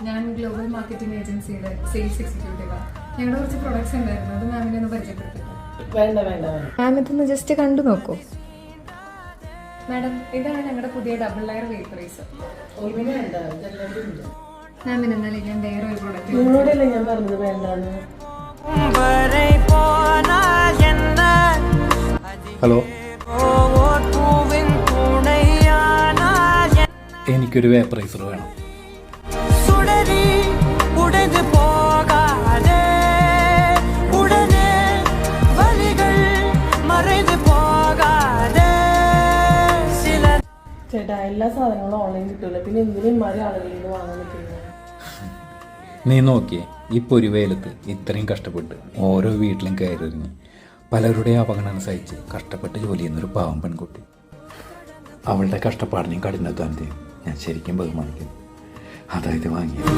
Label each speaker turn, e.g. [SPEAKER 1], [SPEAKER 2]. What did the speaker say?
[SPEAKER 1] ഞാൻ global marketing ഏജൻസിയുടെ sales എക്സിക്യൂട്ടീവാണ്. ഞങ്ങളുടെ കുറച്ച് പ്രൊഡക്ട്സ് ഉണ്ടായിരുന്നു, അത് മാമിനെ ഒന്ന് പരിചയപ്പെടുത്തില്ല.
[SPEAKER 2] വേണ്ട വേണ്ട
[SPEAKER 1] മാം ഇതൊന്ന് ജസ്റ്റ് കണ്ടു നോക്കൂ. മാഡം, ഇതാണ് ഞങ്ങളുടെ പുതിയ ഡബിൾ ലെയർ വേപ്പറൈസർ. മാമിന് എന്നാലും ഞാൻ വേറെ ഒരു പ്രൊഡക്റ്റ്
[SPEAKER 2] നിങ്ങളോടല്ലേ ഞാൻ പറഞ്ഞത് വേണ്ടാന്ന്.
[SPEAKER 3] ഹലോ, എനിക്കൊരു വേപ്പറൈസർ വേണം.
[SPEAKER 2] ചേട്ടാ, എല്ലാ സാധനങ്ങളും ഓൺലൈൻ കിട്ടൂല, പിന്നെ എന്തിനും ഇമാരി ആളുകളിൽ നിന്ന് വാങ്ങാൻ നിൽക്കുന്നത്.
[SPEAKER 3] നീ നോക്കിയേ, ഇപ്പോൾ ഒരു വെയിലത്ത് ഇത്രയും കഷ്ടപ്പെട്ട് ഓരോ വീട്ടിലും കയറിഞ്ഞ് പലരുടെയും അവഗണന സഹിച്ച് കഷ്ടപ്പെട്ട് ജോലി ചെയ്യുന്നൊരു പാവം പെൺകുട്ടി. അവളുടെ കഷ്ടപ്പാടിനെയും കഠിനാധ്വാനത്തെയും ഞാൻ ശരിക്കും ബഹുമാനിക്കുന്നു. അതായത് വാങ്ങിയത്